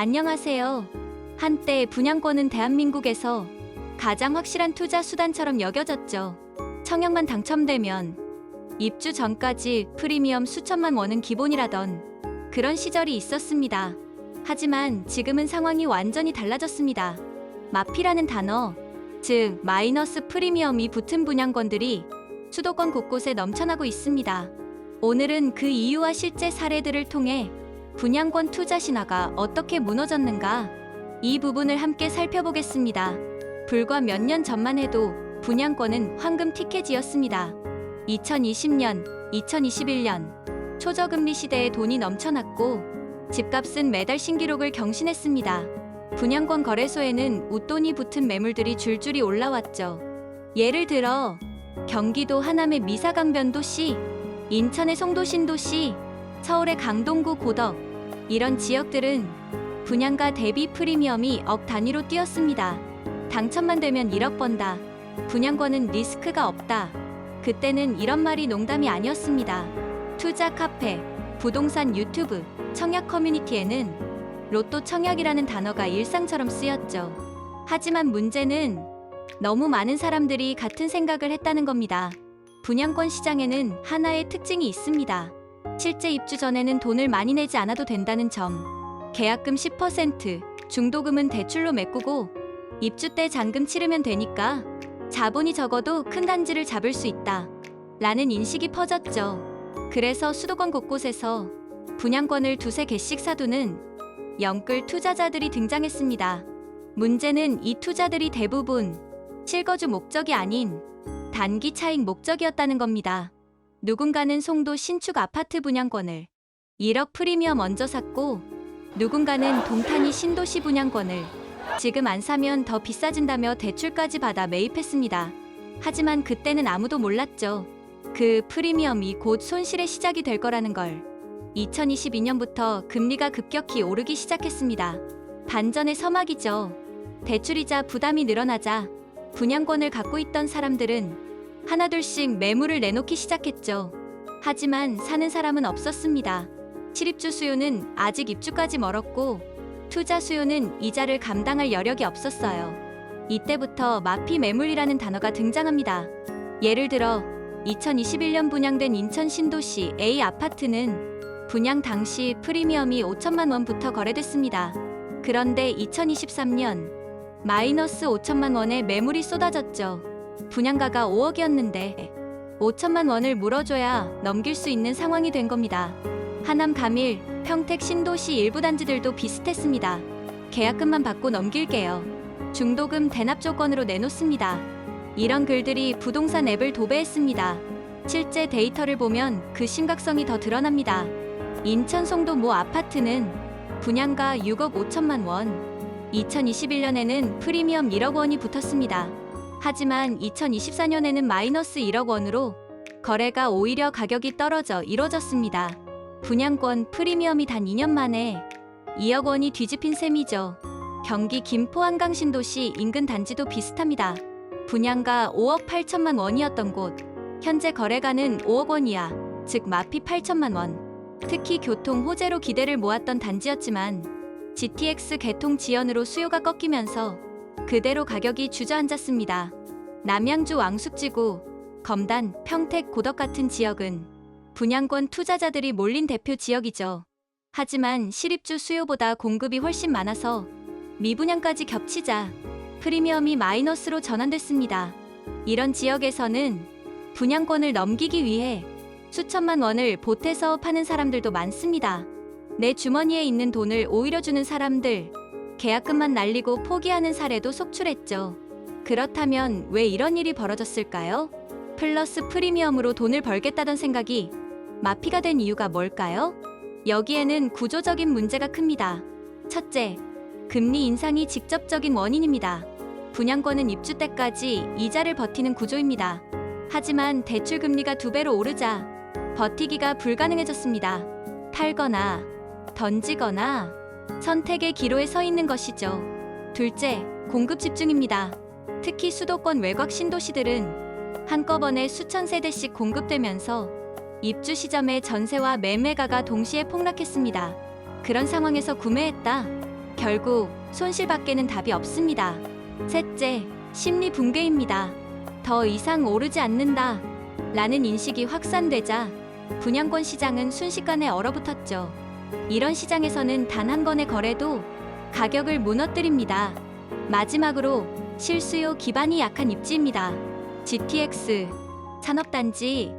안녕하세요. 한때 분양권은 대한민국에서 가장 확실한 투자 수단처럼 여겨졌죠. 청약만 당첨되면 입주 전까지 프리미엄 수천만 원은 기본이라던 그런 시절이 있었습니다. 하지만 지금은 상황이 완전히 달라졌습니다. 마피라는 단어, 즉 마이너스 프리미엄이 붙은 분양권들이 수도권 곳곳에 넘쳐나고 있습니다. 오늘은 그 이유와 실제 사례들을 통해 분양권 투자 신화가 어떻게 무너졌는가, 이 부분을 함께 살펴보겠습니다. 불과 몇 년 전만 해도 분양권은 황금 티켓이었습니다. 2020년, 2021년 초저금리 시대에 돈이 넘쳐났고 집값은 매달 신기록을 경신했습니다. 분양권 거래소에는 웃돈이 붙은 매물들이 줄줄이 올라왔죠. 예를 들어 경기도 하남의 미사강변도시, 인천의 송도신도시, 서울의 강동구 고덕, 이런 지역들은 분양가 대비 프리미엄이 억 단위로 뛰었습니다. 당첨만 되면 1억 번다. 분양권은 리스크가 없다. 그때는 이런 말이 농담이 아니었습니다. 투자 카페, 부동산 유튜브, 청약 커뮤니티에는 로또 청약이라는 단어가 일상처럼 쓰였죠. 하지만 문제는 너무 많은 사람들이 같은 생각을 했다는 겁니다. 분양권 시장에는 하나의 특징이 있습니다. 실제 입주 전에는 돈을 많이 내지 않아도 된다는 점. 계약금 10%, 중도금은 대출로 메꾸고 입주 때 잔금 치르면 되니까 자본이 적어도 큰 단지를 잡을 수 있다 라는 인식이 퍼졌죠. 그래서 수도권 곳곳에서 분양권을 두세 개씩 사두는 영끌 투자자들이 등장했습니다. 문제는 이 투자들이 대부분 실거주 목적이 아닌 단기 차익 목적이었다는 겁니다. 누군가는 송도 신축 아파트 분양권을 1억 프리미엄 얹어 샀고, 누군가는 동탄이 신도시 분양권을 지금 안 사면 더 비싸진다며 대출까지 받아 매입했습니다. 하지만 그때는 아무도 몰랐죠. 그 프리미엄이 곧 손실의 시작이 될 거라는 걸. 2022년부터 금리가 급격히 오르기 시작했습니다. 반전의 서막이죠. 대출이자 부담이 늘어나자 분양권을 갖고 있던 사람들은 하나둘씩 매물을 내놓기 시작했죠. 하지만 사는 사람은 없었습니다. 실입주 수요는 아직 입주까지 멀었고 투자 수요는 이자를 감당할 여력이 없었어요. 이때부터 마피 매물이라는 단어가 등장합니다. 예를 들어 2021년 분양된 인천 신도시 A 아파트는 분양 당시 프리미엄이 5천만 원부터 거래됐습니다. 그런데 2023년 마이너스 5천만 원의 매물이 쏟아졌죠. 분양가가 5억이었는데 5천만 원을 물어줘야 넘길 수 있는 상황이 된 겁니다. 하남 가밀, 평택 신도시 일부 단지들도 비슷했습니다. 계약금만 받고 넘길게요. 중도금 대납 조건으로 내놓습니다. 이런 글들이 부동산 앱을 도배했습니다. 실제 데이터를 보면 그 심각성이 더 드러납니다. 인천 송도 모 아파트는 분양가 6억 5천만 원, 2021년에는 프리미엄 1억 원이 붙었습니다. 하지만 2024년에는 마이너스 1억 원으로 거래가 오히려 가격이 떨어져 이뤄졌습니다. 분양권 프리미엄이 단 2년 만에 2억 원이 뒤집힌 셈이죠. 경기 김포 한강 신도시 인근 단지도 비슷합니다. 분양가 5억 8천만 원이었던 곳, 현재 거래가는 5억 원 이하, 즉 마피 8천만 원. 특히 교통 호재로 기대를 모았던 단지였지만 GTX 개통 지연으로 수요가 꺾이면서 그대로 가격이 주저앉았습니다. 남양주 왕숙지구, 검단, 평택, 고덕 같은 지역은 분양권 투자자들이 몰린 대표 지역이죠. 하지만 실입주 수요보다 공급이 훨씬 많아서 미분양까지 겹치자 프리미엄이 마이너스로 전환됐습니다. 이런 지역에서는 분양권을 넘기기 위해 수천만 원을 보태서 파는 사람들도 많습니다. 내 주머니에 있는 돈을 오히려 주는 사람들, 계약금만 날리고 포기하는 사례도 속출했죠. 그렇다면 왜 이런 일이 벌어졌을까요? 플러스 프리미엄으로 돈을 벌겠다던 생각이 마피가 된 이유가 뭘까요? 여기에는 구조적인 문제가 큽니다. 첫째, 금리 인상이 직접적인 원인입니다. 분양권은 입주 때까지 이자를 버티는 구조입니다. 하지만 대출 금리가 2배로 오르자 버티기가 불가능해졌습니다. 팔거나 던지거나 선택의 기로에 서 있는 것이죠. 둘째, 공급 집중입니다. 특히 수도권 외곽 신도시들은 한꺼번에 수천 세대씩 공급되면서 입주 시점에 전세와 매매가가 동시에 폭락했습니다. 그런 상황에서 구매했다, 결국 손실밖에는 답이 없습니다. 셋째, 심리 붕괴입니다. 더 이상 오르지 않는다 라는 인식이 확산되자 분양권 시장은 순식간에 얼어붙었죠. 이런 시장에서는 단 한 건의 거래도 가격을 무너뜨립니다. 마지막으로 실수요 기반이 약한 입지입니다. GTX, 산업단지,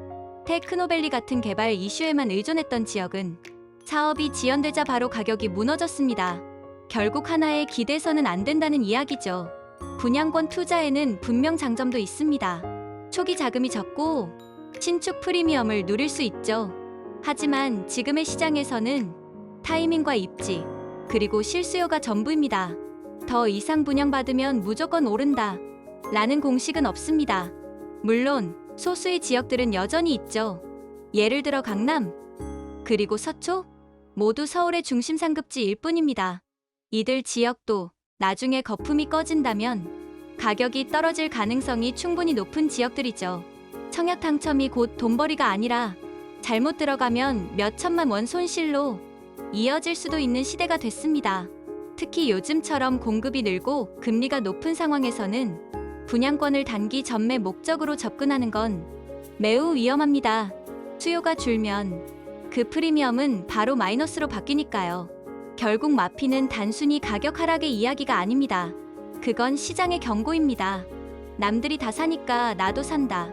테크노밸리 같은 개발 이슈에만 의존했던 지역은 사업이 지연되자 바로 가격이 무너졌습니다. 결국 하나의 기대서는 안 된다는 이야기죠. 분양권 투자에는 분명 장점도 있습니다. 초기 자금이 적고 신축 프리미엄을 누릴 수 있죠. 하지만 지금의 시장에서는 타이밍과 입지, 그리고 실수요가 전부입니다. 더 이상 분양받으면 무조건 오른다 라는 공식은 없습니다. 물론 소수의 지역들은 여전히 있죠. 예를 들어 강남, 그리고 서초, 모두 서울의 중심 상급지일 뿐입니다. 이들 지역도 나중에 거품이 꺼진다면 가격이 떨어질 가능성이 충분히 높은 지역들이죠. 청약 당첨이 곧 돈벌이가 아니라 잘못 들어가면 몇 천만 원 손실로 이어질 수도 있는 시대가 됐습니다. 특히 요즘처럼 공급이 늘고 금리가 높은 상황에서는 분양권을 단기 전매 목적으로 접근하는 건 매우 위험합니다. 수요가 줄면 그 프리미엄은 바로 마이너스로 바뀌니까요. 결국 마피는 단순히 가격 하락의 이야기가 아닙니다. 그건 시장의 경고입니다. 남들이 다 사니까 나도 산다.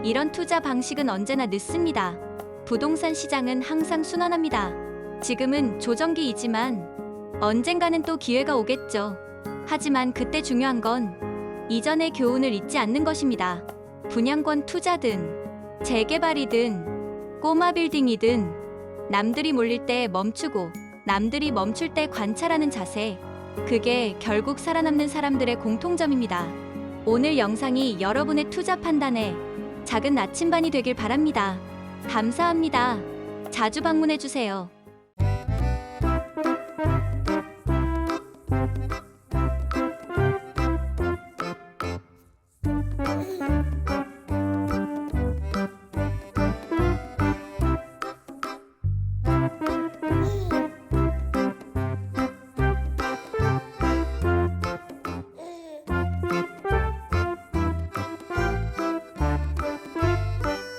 이런 투자 방식은 언제나 늦습니다. 부동산 시장은 항상 순환합니다. 지금은 조정기이지만 언젠가는 또 기회가 오겠죠. 하지만 그때 중요한 건 이전의 교훈을 잊지 않는 것입니다. 분양권 투자든 재개발이든 꼬마 빌딩이든 남들이 몰릴 때 멈추고 남들이 멈출 때 관찰하는 자세, 그게 결국 살아남는 사람들의 공통점입니다. 오늘 영상이 여러분의 투자 판단에 작은 나침반이 되길 바랍니다. 감사합니다. 자주 방문해주세요.